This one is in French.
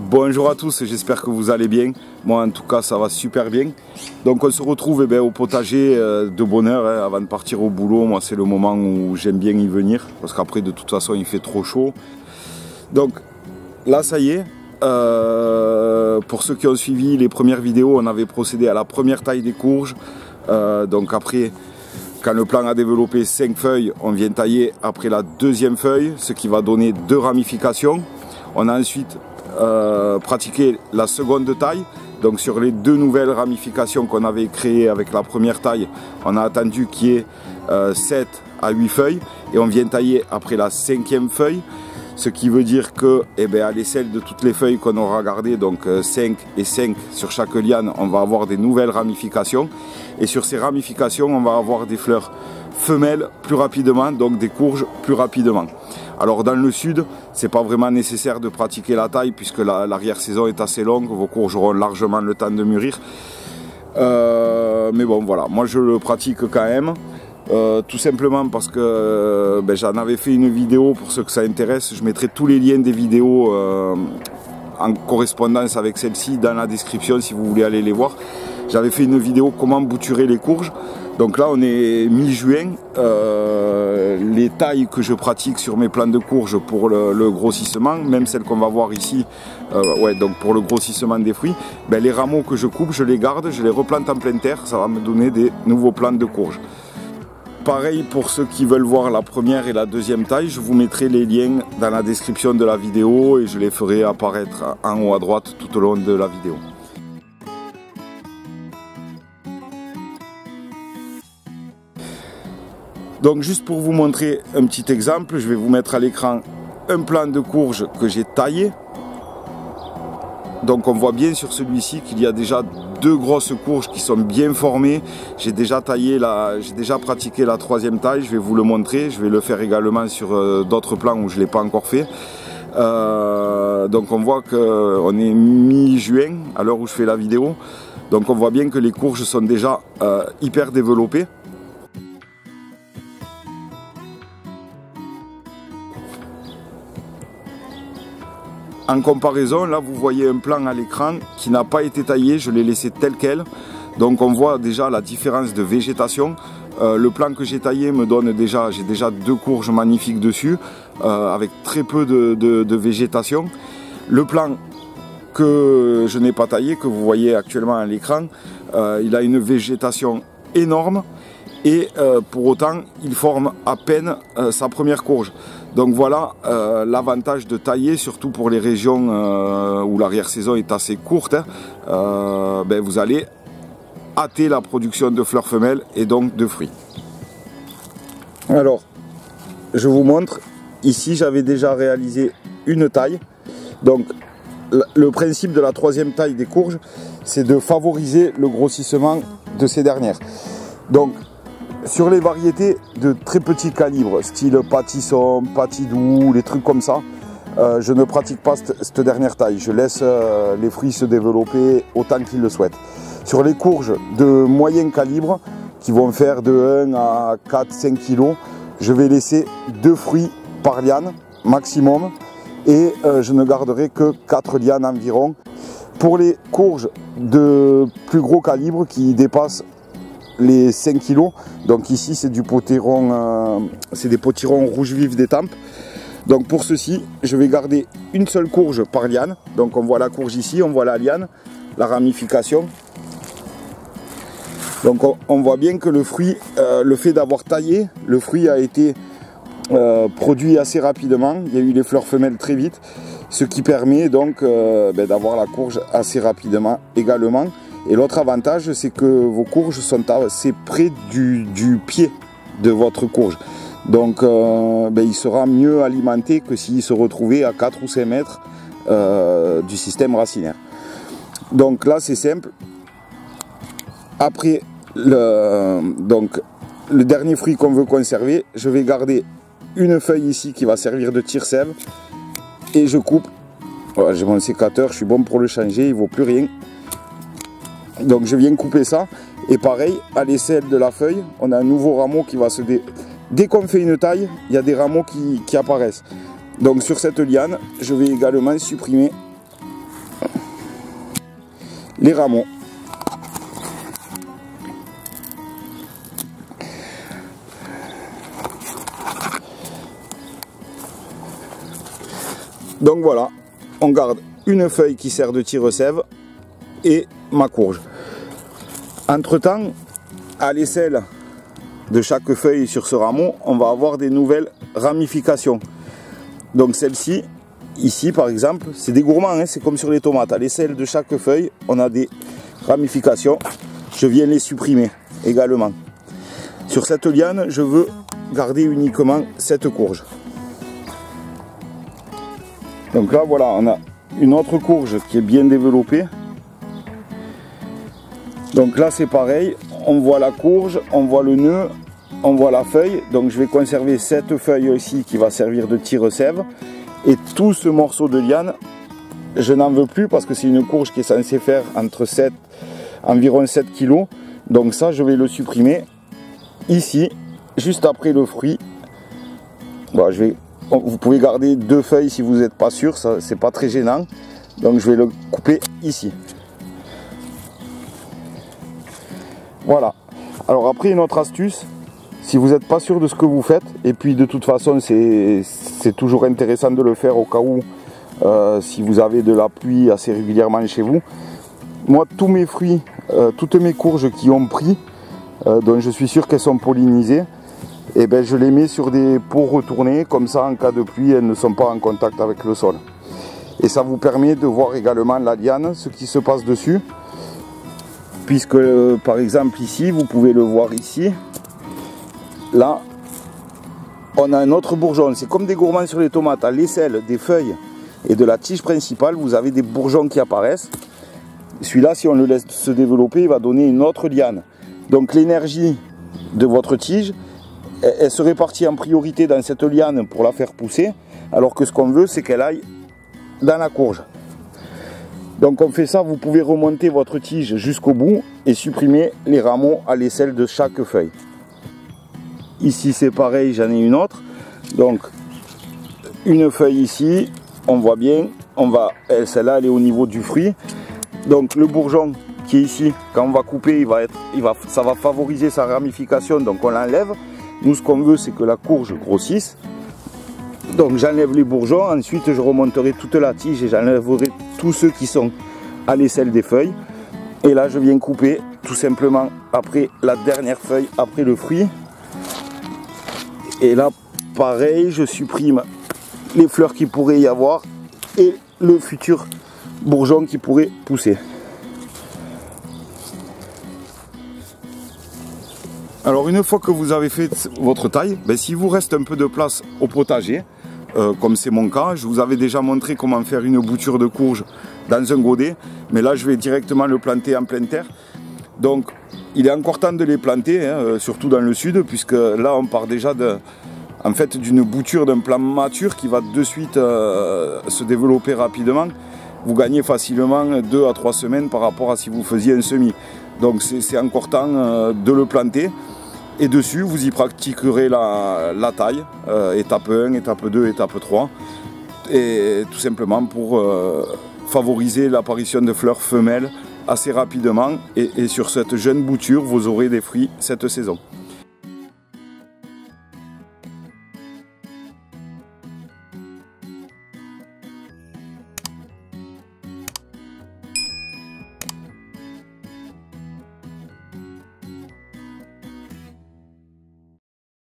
Bonjour à tous, j'espère que vous allez bien. Moi en tout cas ça va super bien. Donc on se retrouve au potager de bonne heure avant de partir au boulot. Moi c'est le moment où j'aime bien y venir parce qu'après de toute façon il fait trop chaud. Donc là ça y est, pour ceux qui ont suivi les premières vidéos, on avait procédé à la première taille des courges. Donc après, quand le plant a développé 5 feuilles, on vient tailler après la deuxième feuille, ce qui va donner 2 ramifications. On a ensuite pratiqué la seconde taille. Donc sur les 2 nouvelles ramifications qu'on avait créées avec la première taille, on a attendu qu'il y ait 7 à 8 feuilles et on vient tailler après la 5e feuille. Ce qui veut dire que à l'aisselle de toutes les feuilles qu'on aura gardées, donc 5 et 5 sur chaque liane, on va avoir des nouvelles ramifications. Et sur ces ramifications, on va avoir des fleurs femelles plus rapidement, donc des courges plus rapidement. Alors dans le sud, c'est pas vraiment nécessaire de pratiquer la taille puisque l'arrière-saison est assez longue, vos courges auront largement le temps de mûrir. Mais bon voilà, moi je le pratique quand même. Tout simplement parce que j'en avais fait une vidéo, pour ceux que ça intéresse, je mettrai tous les liens des vidéos en correspondance avec celle-ci dans la description si vous voulez aller les voir. J'avais fait une vidéo comment bouturer les courges. Donc là on est mi-juin, les tailles que je pratique sur mes plants de courges pour le grossissement, même celles qu'on va voir ici, donc pour le grossissement des fruits, les rameaux que je coupe, je les garde, je les replante en pleine terre, ça va me donner des nouveaux plants de courges. Pareil pour ceux qui veulent voir la première et la deuxième taille, je vous mettrai les liens dans la description de la vidéo et je les ferai apparaître en haut à droite tout au long de la vidéo. Donc juste pour vous montrer un petit exemple, je vais vous mettre à l'écran un plant de courge que j'ai taillé. Donc on voit bien sur celui-ci qu'il y a déjà 2 grosses courges qui sont bien formées. J'ai déjà pratiqué la 3e taille, je vais vous le montrer. Je vais le faire également sur d'autres plants où je ne l'ai pas encore fait. Donc on voit qu'on est mi-juin à l'heure où je fais la vidéo. Donc on voit bien que les courges sont déjà hyper développées. En comparaison, là vous voyez un plant à l'écran qui n'a pas été taillé, je l'ai laissé tel quel. Donc on voit déjà la différence de végétation. Le plant que j'ai taillé me donne déjà, j'ai déjà 2 courges magnifiques dessus, avec très peu de végétation. Le plant que je n'ai pas taillé, que vous voyez actuellement à l'écran, il a une végétation énorme. Et pour autant, il forme à peine sa première courge. Donc voilà l'avantage de tailler, surtout pour les régions où l'arrière-saison est assez courte. Vous allez hâter la production de fleurs femelles et donc de fruits. Alors, je vous montre. Ici, j'avais déjà réalisé une taille. Donc, le principe de la 3e taille des courges, c'est de favoriser le grossissement de ces dernières. Donc, sur les variétés de très petits calibres, style pâtisson, pâtidou, les trucs comme ça, je ne pratique pas cette dernière taille. Je laisse les fruits se développer autant qu'ils le souhaitent. Sur les courges de moyen calibre, qui vont faire de 1 à 4-5 kg, je vais laisser 2 fruits par liane maximum et je ne garderai que 4 lianes environ. Pour les courges de plus gros calibre qui dépassent les 5 kg, donc ici c'est du potiron, c'est des potirons rouge vif d'Étampes. Donc pour ceci, je vais garder une seule courge par liane. Donc on voit la courge ici, on voit la liane, la ramification. Donc on voit bien que le fruit, le fait d'avoir taillé, le fruit a été produit assez rapidement. Il y a eu les fleurs femelles très vite, ce qui permet donc d'avoir la courge assez rapidement également. Et l'autre avantage, c'est que vos courges sont assez près du pied de votre courge. Donc il sera mieux alimenté que s'il se retrouvait à 4 ou 5 mètres du système racinaire. Donc là c'est simple. Après le dernier fruit qu'on veut conserver, je vais garder une feuille ici qui va servir de tire-sève. Et je coupe. Voilà, j'ai mon sécateur, je suis bon pour le changer, il ne vaut plus rien. Donc je viens couper ça, et pareil, à l'aisselle de la feuille, on a un nouveau rameau qui va se Dès qu'on fait une taille, il y a des rameaux qui apparaissent. Donc sur cette liane, je vais également supprimer les rameaux. Donc voilà, on garde une feuille qui sert de tire-sève et ma courge. Entre temps, à l'aisselle de chaque feuille sur ce rameau, on va avoir des nouvelles ramifications. Donc celle-ci, ici par exemple, c'est des gourmands, hein, c'est comme sur les tomates. À l'aisselle de chaque feuille, on a des ramifications. Je viens les supprimer également. Sur cette liane, je veux garder uniquement cette courge. Donc là, voilà, on a une autre courge qui est bien développée. Donc là, c'est pareil, on voit la courge, on voit le nœud, on voit la feuille. Donc je vais conserver cette feuille ici qui va servir de tire-sève. Et tout ce morceau de liane, je n'en veux plus parce que c'est une courge qui est censée faire environ 7 kg. Donc ça, je vais le supprimer ici, juste après le fruit. Bon, vous pouvez garder 2 feuilles si vous n'êtes pas sûr, ça c'est pas très gênant. Donc je vais le couper ici. Voilà. Alors après, une autre astuce, si vous n'êtes pas sûr de ce que vous faites, et puis de toute façon c'est toujours intéressant de le faire au cas où si vous avez de la pluie assez régulièrement chez vous. Moi, tous mes fruits, toutes mes courges qui ont pris, dont je suis sûr qu'elles sont pollinisées, et ben je les mets sur des pots retournés, comme ça en cas de pluie elles ne sont pas en contact avec le sol. Et ça vous permet de voir également la liane, ce qui se passe dessus, puisque par exemple ici, vous pouvez le voir ici, là on a un autre bourgeon, c'est comme des gourmands sur les tomates, à l'aisselle des feuilles et de la tige principale, vous avez des bourgeons qui apparaissent. Celui-là, si on le laisse se développer, il va donner une autre liane. Donc l'énergie de votre tige, elle se répartit en priorité dans cette liane pour la faire pousser, alors que ce qu'on veut, c'est qu'elle aille dans la courge. Donc on fait ça, vous pouvez remonter votre tige jusqu'au bout et supprimer les rameaux à l'aisselle de chaque feuille. Ici c'est pareil, j'en ai une autre. Donc une feuille ici, on voit bien, celle-là elle est au niveau du fruit. Donc le bourgeon qui est ici, quand on va couper, ça va favoriser sa ramification, donc on l'enlève. Nous, ce qu'on veut, c'est que la courge grossisse. Donc j'enlève les bourgeons, ensuite je remonterai toute la tige et j'enlèverai tous ceux qui sont à l'aisselle des feuilles. Et là, je viens couper tout simplement après la dernière feuille, après le fruit. Et là, pareil, je supprime les fleurs qui pourraient y avoir et le futur bourgeon qui pourrait pousser. Alors une fois que vous avez fait votre taille, s'il vous reste un peu de place au potager, comme c'est mon cas, je vous avais déjà montré comment faire une bouture de courge dans un godet, mais là je vais directement le planter en pleine terre. Donc il est encore temps de les planter, hein, surtout dans le sud, puisque là on part déjà d'une bouture d'un plant mature qui va de suite se développer rapidement. Vous gagnez facilement 2 à 3 semaines par rapport à si vous faisiez un semis. Donc c'est encore temps de le planter. Et dessus, vous y pratiquerez la taille, étape 1, étape 2, étape 3. Et tout simplement pour favoriser l'apparition de fleurs femelles assez rapidement. Et sur cette jeune bouture, vous aurez des fruits cette saison.